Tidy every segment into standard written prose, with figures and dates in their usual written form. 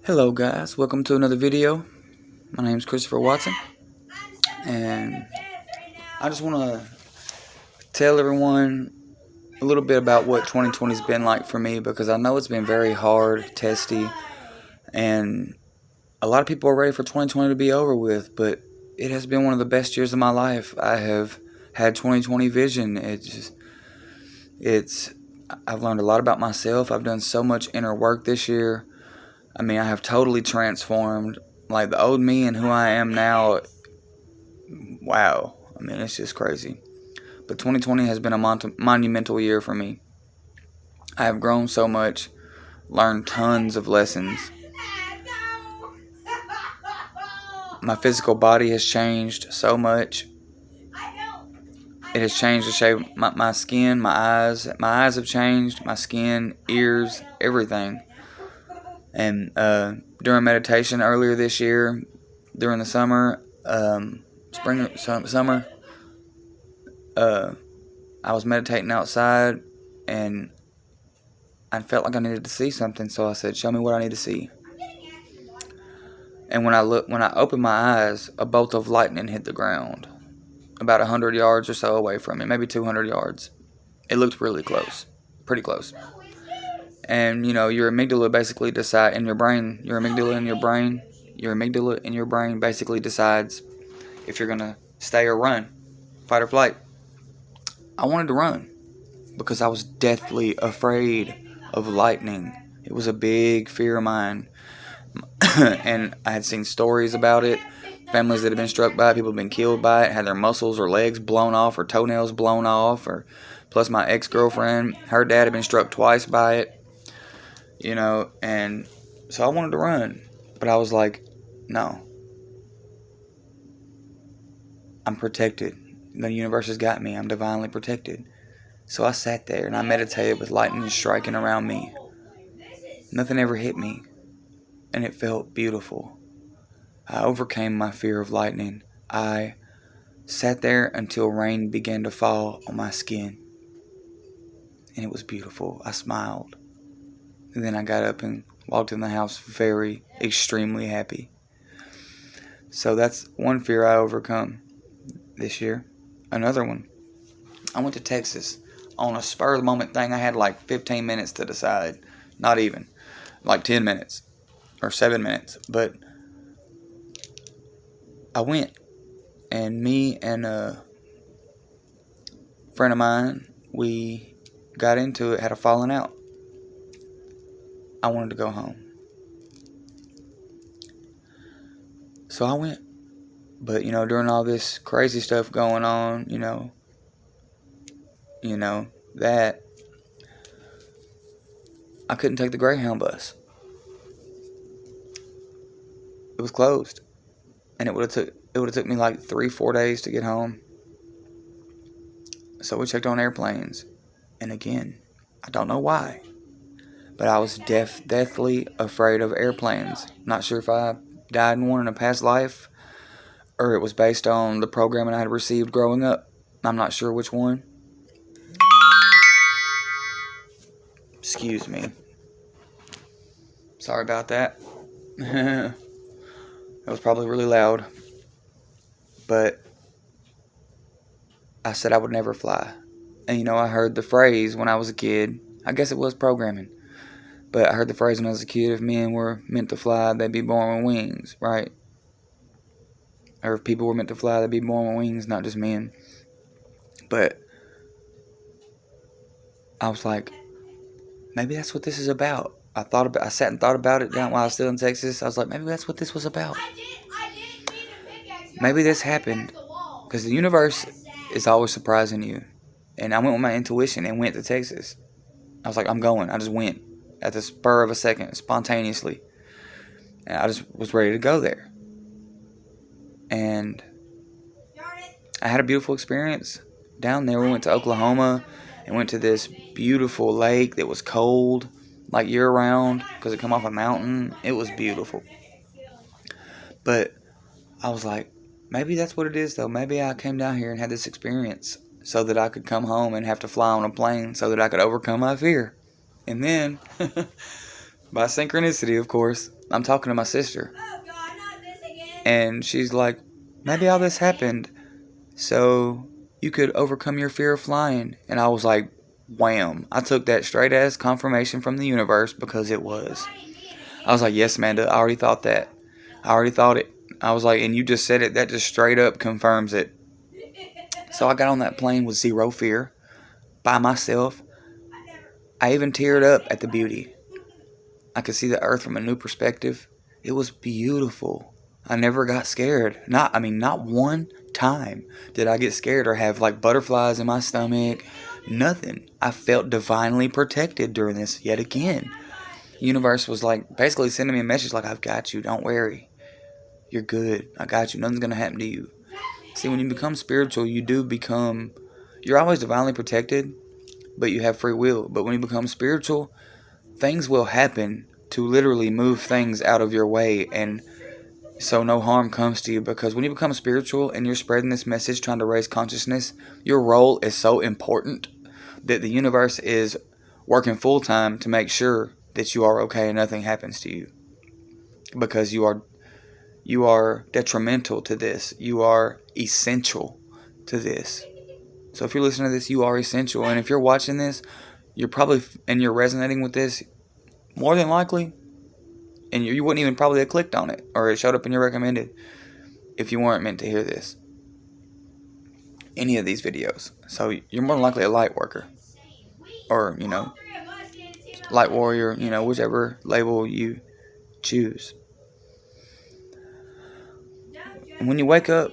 Hello guys, welcome to another video. My name is Christopher Watson, and I just want to tell everyone a little bit about what 2020 has been like for me, because I know it's been very hard, testy, and a lot of people are ready for 2020 to be over with, but it has been one of the best years of my life. I have had 2020 vision. I've learned a lot about myself. I've done so much inner work this year. I mean, I have totally transformed. Like, the old me and who I am now, wow. I mean, it's just crazy. But 2020 has been a monumental year for me. I have grown so much, learned tons of lessons. My physical body has changed so much. It has changed the shape of my skin, my eyes. My eyes have changed, my skin, ears, everything. And during meditation earlier this year, during the summer, summer, I was meditating outside, and I felt like I needed to see something, so I said, "Show me what I need to see." And when I opened my eyes, a bolt of lightning hit the ground, about 100 yards or so away from me, maybe 200 yards. It looked really close, pretty close. And your amygdala basically decide in your brain, your amygdala in your brain basically decides if you're gonna stay or run, fight or flight. I wanted to run because I was deathly afraid of lightning. It was a big fear of mine. And I had seen stories about it. Families that had been struck by it, people had been killed by it, had their muscles or legs blown off or toenails blown off. Or plus my ex-girlfriend, her dad had been struck twice by it. And so I wanted to run. But I was like, no. I'm protected. The universe has got me. I'm divinely protected. So I sat there and I meditated with lightning striking around me. Nothing ever hit me, and it felt beautiful. I overcame my fear of lightning. I sat there until rain began to fall on my skin, and it was beautiful. I smiled, and then I got up and walked in the house very, extremely happy. So that's one fear I overcome this year. Another one, I went to Texas on a spur of the moment thing. I had like 15 minutes to decide, not even, like 10 minutes or 7 minutes, but I went, and me and a friend of mine, we got into it, had a falling out. I wanted to go home. So I went. But, during all this crazy stuff going on, that I couldn't take the Greyhound bus. It was closed. And it would have took me like 3-4 days to get home. So we checked on airplanes. And again, I don't know why, but I was deathly afraid of airplanes. Not sure if I died in one in a past life, or it was based on the programming I had received growing up. I'm not sure which one. Excuse me. Sorry about that. That was probably really loud. But I said I would never fly. And I heard the phrase when I was a kid. I guess it was programming. But I heard the phrase when I was a kid, if men were meant to fly, they'd be born with wings, right? Or if people were meant to fly, they'd be born with wings, not just men. But I was like, maybe that's what this is about. I sat and thought about it down while I was still in Texas. I was like, maybe that's what this was about. Maybe this happened because the universe is always surprising you. And I went with my intuition and went to Texas. I was like, I'm going. I just went at the spur of a second, spontaneously. And I just was ready to go there. And I had a beautiful experience down there. We went to Oklahoma and went to this beautiful lake that was cold, like year-round, because it come off a mountain. It was beautiful. But I was like, maybe that's what it is, though. Maybe I came down here and had this experience so that I could come home and have to fly on a plane so that I could overcome my fear. And then By synchronicity, of course, I'm talking to my sister. And she's like, maybe all this happened so you could overcome your fear of flying. And I was like, wham. I took that straight as confirmation from the universe because it was. I was like, yes, Amanda, I already thought that. I already thought it. I was like, and you just said it. That just straight up confirms it. So I got on that plane with zero fear, by myself. I even teared up at the beauty. I could see the earth from a new perspective. It was beautiful. I never got scared. Not one time did I get scared or have like butterflies in my stomach. Nothing. I felt divinely protected during this yet again. The universe was like basically sending me a message like, I've got you. Don't worry. You're good. I got you. Nothing's going to happen to you. See, when you become spiritual, you're always divinely protected, but you have free will. But when you become spiritual, things will happen to literally move things out of your way, and so no harm comes to you. Because when you become spiritual and you're spreading this message, trying to raise consciousness, your role is so important that the universe is working full time to make sure that you are okay and nothing happens to you. Because you are detrimental to this. You are essential to this. So if you're listening to this, you are essential. And if you're watching this, you're resonating with this, more than likely, and you wouldn't even probably have clicked on it, or it showed up in your recommended, if you weren't meant to hear this. Any of these videos. So you're more than likely a light worker. Or, light warrior, whichever label you choose. When you wake up,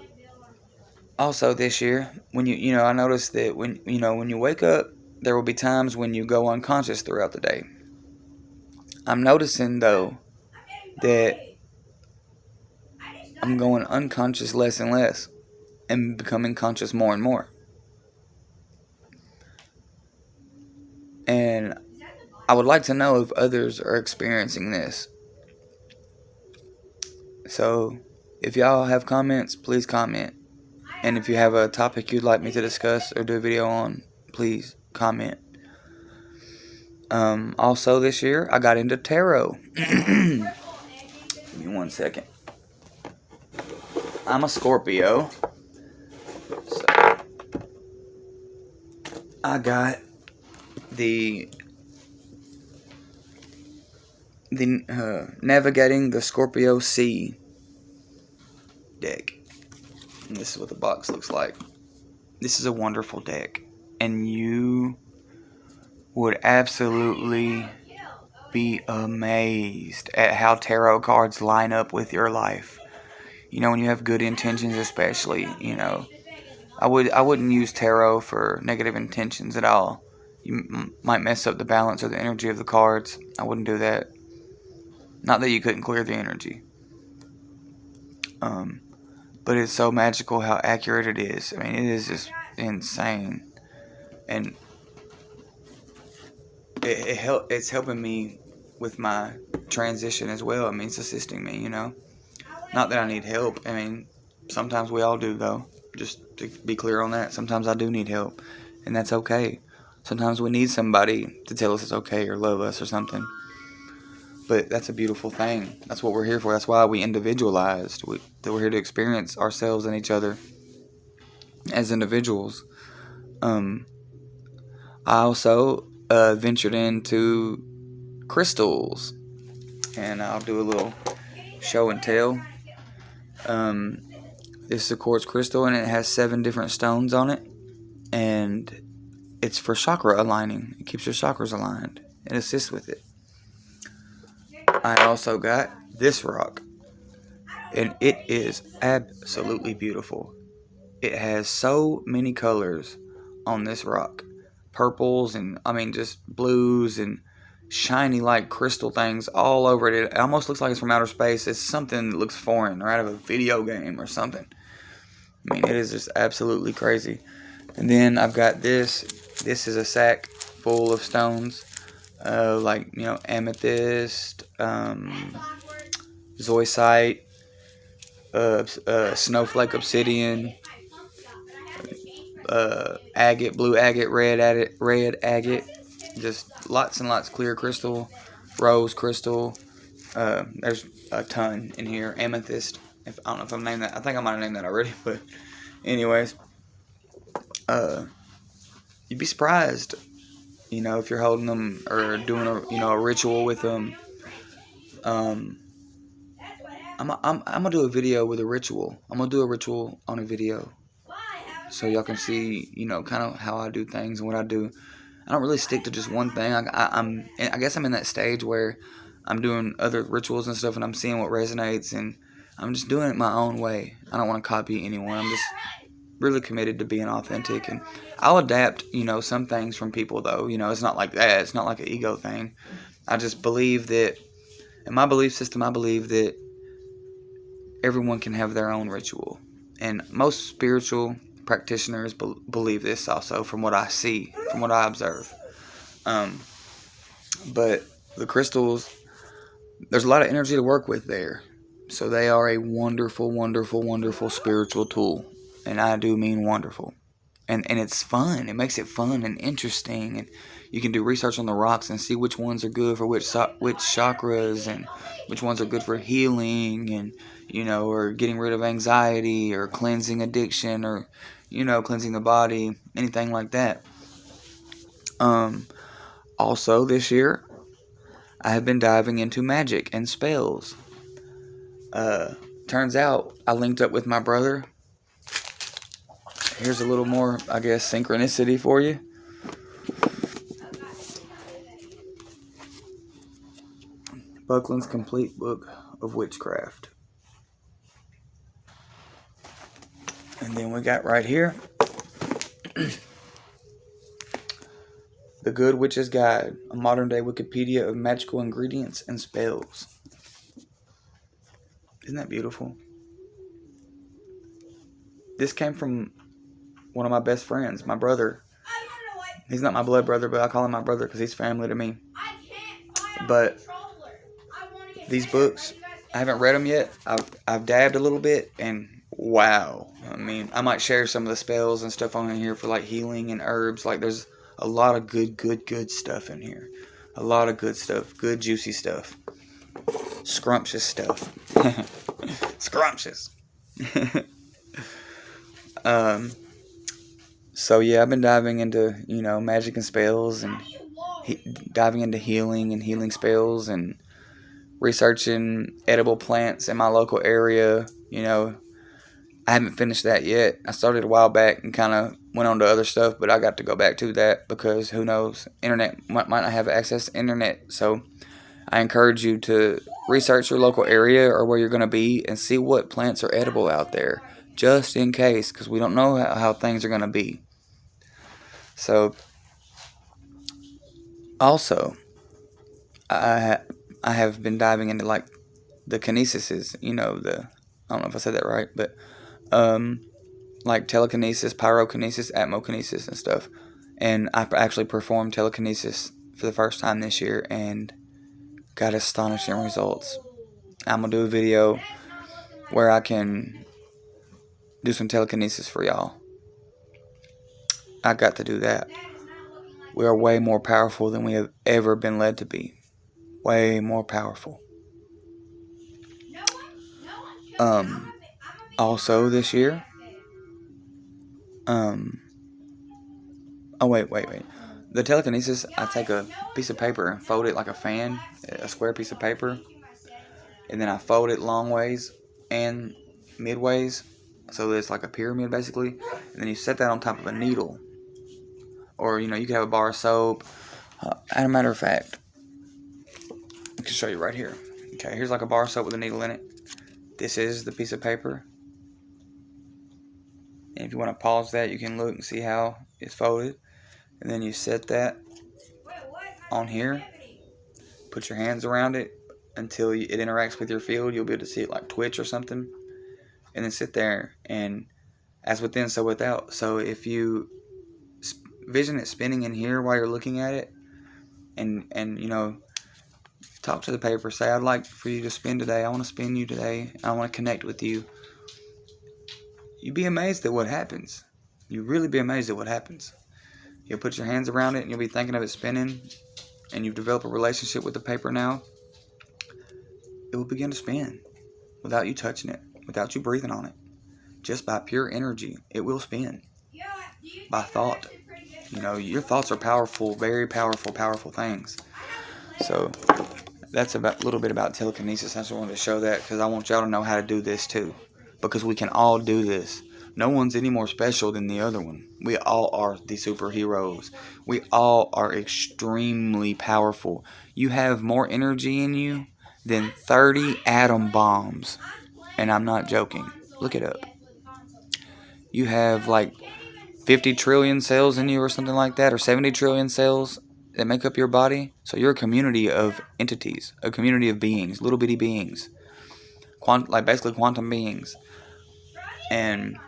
also this year, I noticed that when you wake up, there will be times when you go unconscious throughout the day. I'm noticing, though, that I'm going unconscious less and less and becoming conscious more and more. And I would like to know if others are experiencing this. So, if y'all have comments, please comment. And if you have a topic you'd like me to discuss or do a video on, please comment. Also this year, I got into tarot. Give me 1 second. I'm a Scorpio. So, I got the Navigating the Scorpio Sea deck. And this is what the box looks like. This is a wonderful deck. And you would absolutely be amazed at how tarot cards line up with your life. When you have good intentions, especially, I wouldn't use tarot for negative intentions at all. You might mess up the balance or the energy of the cards. I wouldn't do that. Not that you couldn't clear the energy. But it's so magical how accurate it is. I mean, it is just insane. And it's helping me with my transition as well. I mean, it's assisting me, Not that I need help. I mean, sometimes we all do, though. Just to be clear on that. Sometimes I do need help. And that's okay. Sometimes we need somebody to tell us it's okay or love us or something. But that's a beautiful thing. That's what we're here for. That's why we individualized. That we're here to experience ourselves and each other as individuals. I also ventured into crystals. And I'll do a little show and tell. This is a quartz crystal, and it has 7 different stones on it. And it's for chakra aligning. It keeps your chakras aligned. It assists with it. I also got this rock, and it is absolutely beautiful. It has so many colors on this rock. Purples and, just blues and shiny like crystal things all over it. It almost looks like it's from outer space. It's something that looks foreign or out of a video game or something. It is just absolutely crazy. And then I've got this. This is a sack full of stones. Amethyst, zoisite, snowflake obsidian, agate, blue agate, red agate, just lots and lots clear crystal, rose crystal. There's a ton in here. Amethyst. If I don't know if I'm named that. I think I might have named that already. But anyways, you'd be surprised. If you're holding them or doing a ritual with them. I'm gonna do a video with a ritual. I'm gonna do a ritual on a video, so y'all can see, kind of how I do things and what I do. I don't really stick to just one thing. I guess I'm in that stage where I'm doing other rituals and stuff, and I'm seeing what resonates, and I'm just doing it my own way. I don't want to copy anyone. I'm just really committed to being authentic, and I'll adapt, some things from people, though. It's not like that. It's not like an ego thing. I just believe that, in my belief system, I believe that everyone can have their own ritual, and most spiritual practitioners believe this also, from what I see, from what I observe. But the crystals, there's a lot of energy to work with there, so they are a wonderful, wonderful, wonderful spiritual tool, and I do mean wonderful. And it's fun. It makes it fun and interesting, and you can do research on the rocks and see which ones are good for which chakras, and which ones are good for healing, and or getting rid of anxiety, or cleansing addiction, or cleansing the body, anything like that. Also this year, I have been diving into magic and spells. Turns out I linked up with my brother. Here's a little more, I guess, synchronicity for you. Buckland's Complete Book of Witchcraft. And then we got right here, The Good Witch's Guide, a modern day Wikipedia of magical ingredients and spells. Isn't that beautiful? This came from one of my best friends, my brother. He's not my blood brother, but I call him my brother because he's family to me. But these books, I haven't read them yet. I've dabbed a little bit, and wow. I mean, I might share some of the spells and stuff on here for like healing and herbs. Like, there's a lot of good stuff in here. A lot of good stuff. Good, juicy stuff. Scrumptious stuff. Scrumptious. So yeah, I've been diving into, magic and spells, and diving into healing and healing spells, and researching edible plants in my local area. I haven't finished that yet. I started a while back and kind of went on to other stuff, but I got to go back to that because who knows, internet might not have access to internet. So I encourage you to research your local area or where you're going to be and see what plants are edible out there, just in case, because we don't know how things are going to be. So also, I have been diving into like the kinesises, I don't know if I said that right, but like telekinesis, pyrokinesis, atmokinesis, and stuff. And I actually performed telekinesis for the first time this year and got astonishing results. I'm gonna do a video where I can do some telekinesis for y'all. I got to do that. We are way more powerful than we have ever been led to be. Way more powerful. Also this year, oh wait. The telekinesis, I take a piece of paper and fold it like a fan, a square piece of paper, and then I fold it long ways and midways, so that it's like a pyramid basically, and then you set that on top of a needle, or you could have a bar of soap. As a matter of fact, I can show you right here. Okay, here's like a bar of soap with a needle in it. This is the piece of paper. And if you want to pause that, you can look and see how it's folded. And then you set that on here. Put your hands around it until it interacts with your field. You'll be able to see it like twitch or something. And then sit there, and as within, so without. So if you vision it spinning in here while you're looking at it, and talk to the paper. Say, I'd like for you to spin today. I want to spin you today. I want to connect with you. You'd be amazed at what happens. You'd really be amazed at what happens. You'll put your hands around it and you'll be thinking of it spinning. and you've developed a relationship with the paper now, it will begin to spin without you touching it, without you breathing on it. Just by pure energy, it will spin. By thought. Your thoughts are powerful, very powerful, powerful things. So that's a little bit about telekinesis. I just wanted to show that because I want y'all to know how to do this too. Because we can all do this. No one's any more special than the other one. We all are the superheroes. We all are extremely powerful. You have more energy in you than 30 atom bombs. And I'm not joking. Look it up. You have like 50 trillion cells in you or something like that, or 70 trillion cells that make up your body. So you're a community of entities, a community of beings, little bitty beings, basically quantum beings. And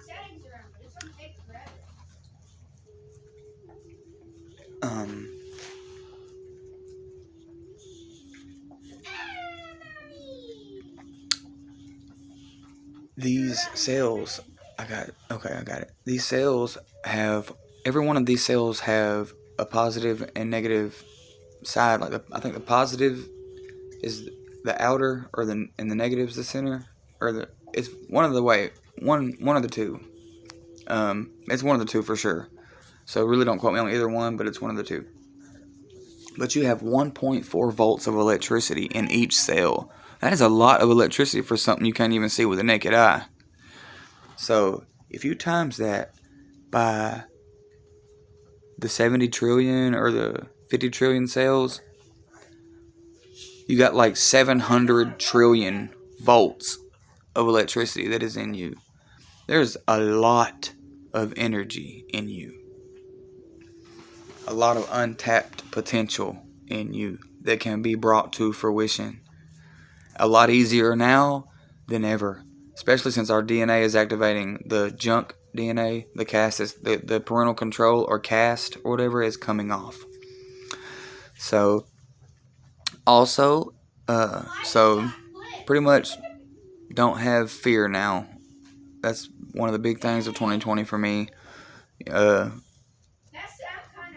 these cells, I got it. These cells every one of these cells have a positive and negative side. I think the positive is the outer, and the negative is the center, it's one of the two. It's one of the two for sure. So really don't quote me on either one, but it's one of the two. But you have 1.4 volts of electricity in each cell. That is a lot of electricity for something you can't even see with the naked eye. So if you times that by the 70 trillion or the 50 trillion cells, you got like 700 trillion volts of electricity that is in you. There's a lot of energy in you. A lot of untapped potential in you that can be brought to fruition. A lot easier now than ever. Especially since our DNA is activating the junk DNA, the cast is the parental control or cast or whatever is coming off. So also, so pretty much don't have fear now. That's one of the big things of 2020 for me. I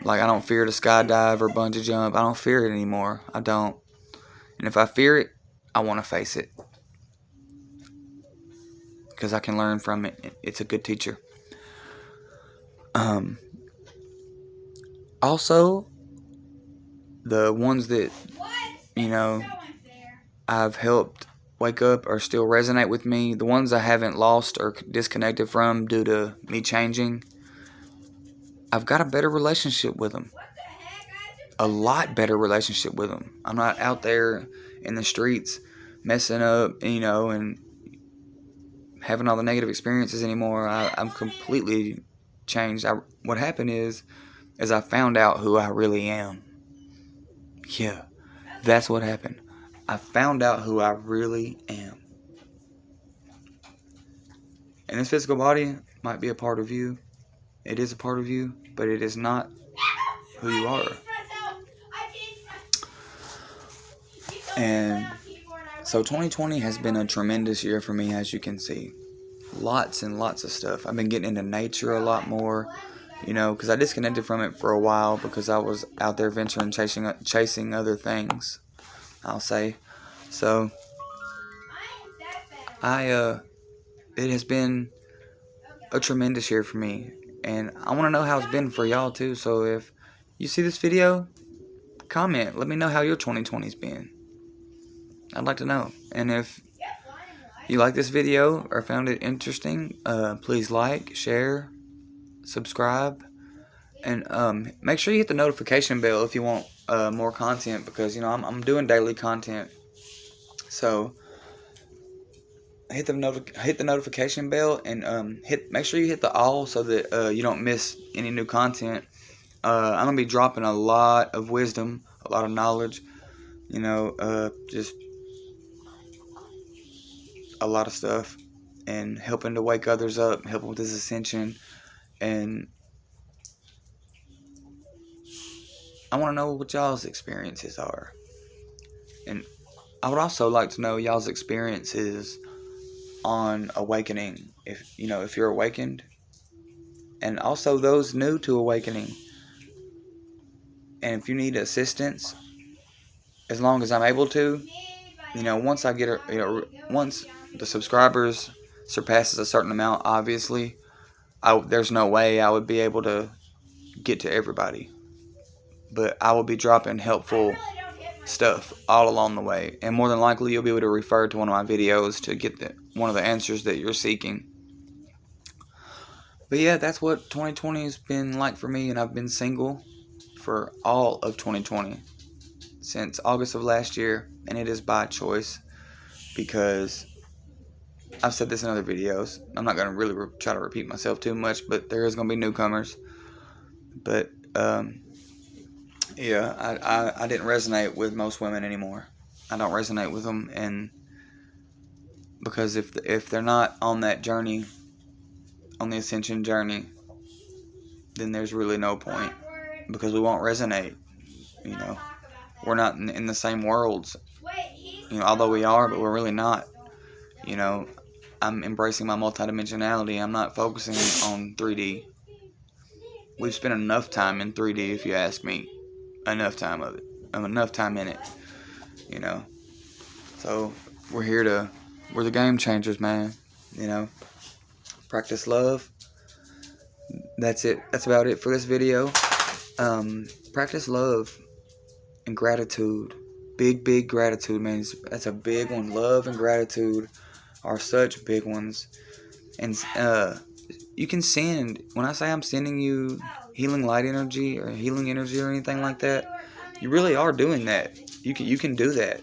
don't fear to skydive or bungee jump. I don't fear it anymore. I don't. And if I fear it, I want to face it. Because I can learn from it. It's a good teacher. Also, the ones that, I've helped wake up or still resonate with me. The ones I haven't lost or disconnected from due to me changing. I've got a better relationship with them. A lot better relationship with them. I'm not out there in the streets messing up, and having all the negative experiences anymore. I'm completely changed. What happened is I found out who I really am. Yeah, that's what happened. I found out who I really am. And this physical body might be a part of you. It is a part of you, but it is not who you are. And so 2020 has been a tremendous year for me, as you can see. Lots and lots of stuff. I've been getting into nature a lot more, because I disconnected from it for a while because I was out there venturing, chasing other things, I'll say. So, it has been a tremendous year for me. And I want to know how it's been for y'all too. So if you see this video, comment. Let me know how your 2020's been. I'd like to know. And if you like this video or found it interesting, please like, share, subscribe, and make sure you hit the notification bell if you want more content, because I'm doing daily content. So hit the notification bell and make sure you hit the all so that you don't miss any new content. I'm gonna be dropping a lot of wisdom, a lot of knowledge, just a lot of stuff, and helping to wake others up, helping with this ascension. And I want to know what y'all's experiences are. And I would also like to know y'all's experiences on awakening, if you're awakened, and also those new to awakening. And if you need assistance as long as I'm able to, once I get once the subscribers surpasses a certain amount, obviously, there's no way I would be able to get to everybody. But I will be dropping helpful stuff all along the way, and more than likely you'll be able to refer to one of my videos to get one of the answers that you're seeking. But yeah, that's what 2020 has been like for me, and I've been single for all of 2020 since August of last year, and it is by choice, because I've said this in other videos. I'm not going to really try to repeat myself too much, but there is going to be newcomers. But yeah, I didn't resonate with most women anymore. I don't resonate with them, and because if they're not on that journey, on the ascension journey, then there's really no point, because we won't resonate. We're not in the same worlds. Although we are, but we're really not. I'm embracing my multidimensionality. I'm not focusing on 3D. We've spent enough time in 3D, if you ask me. Enough time of it. Enough time in it. So we're the game changers, man. Practice love. That's it. That's about it for this video. Practice love and gratitude. Big gratitude, man. That's a big one. Love and gratitude are such big ones. And you can send, when I say I'm sending you healing light energy or healing energy or anything like that, you really are doing that. You can do that.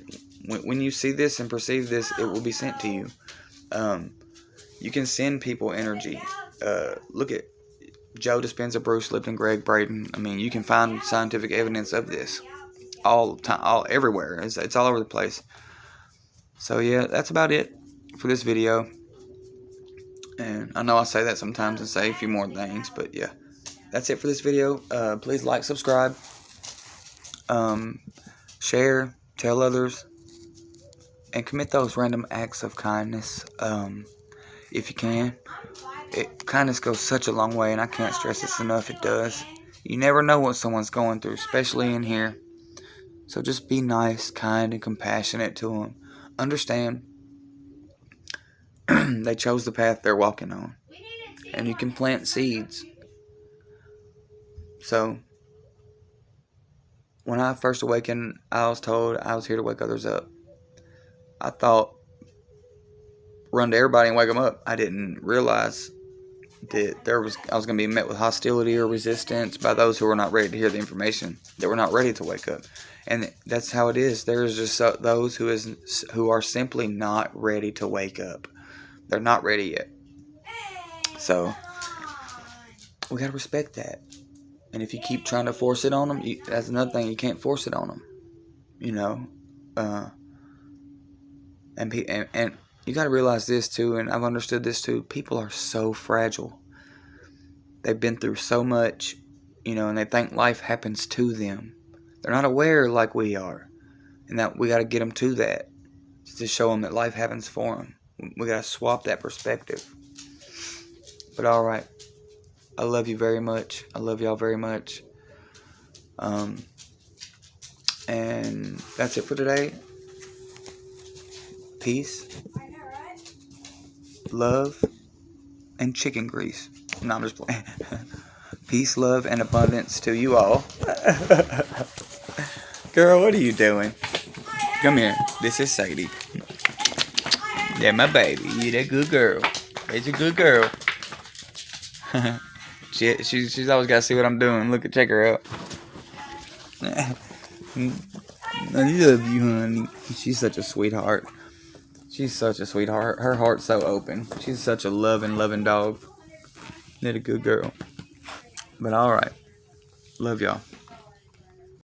When you see this and perceive this, it will be sent to you. You can send people energy. Look at Joe Dispenza, Bruce Lipton, Greg Braden. I mean, you can find scientific evidence of this all the time, everywhere. It's all over the place. So yeah, that's about it for this video. And I know I say that sometimes and say a few more things, but yeah, that's it for this video. Please like, subscribe, share, tell others, and commit those random acts of kindness if you can. Kindness goes such a long way, and I can't stress this enough. It does. You never know what someone's going through, especially in here. So just be nice, kind, and compassionate to them. Understand they chose the path they're walking on, and you can plant seeds. So when I first awakened, I was told I was here to wake others up. I thought run to everybody and wake them up. I didn't realize that I was going to be met with hostility or resistance by those who were not ready to hear the information, that were not ready to wake up. And that's how it is. There's just those who are simply not ready to wake up. They're not ready yet. So we got to respect that. And if you keep trying to force it on them, that's another thing. You can't force it on them. And you got to realize this too, and I've understood this too. People are so fragile. They've been through so much, and they think life happens to them. They're not aware like we are, and that we got to get them to that, to show them that life happens for them. We got to swap that perspective. But all right, I love you very much. I love y'all very much. And that's it for today. Peace, love, and chicken grease. No, I'm just playing. Peace, love, and abundance to you all. Girl, what are you doing? Come here. This is Sadie. Yeah, my baby. You that good girl. It's a good girl. She's always got to see what I'm doing. Check her out. I love you, honey. She's such a sweetheart. She's such a sweetheart. Her heart's so open. She's such a loving dog. You're a good girl. But alright. Love y'all.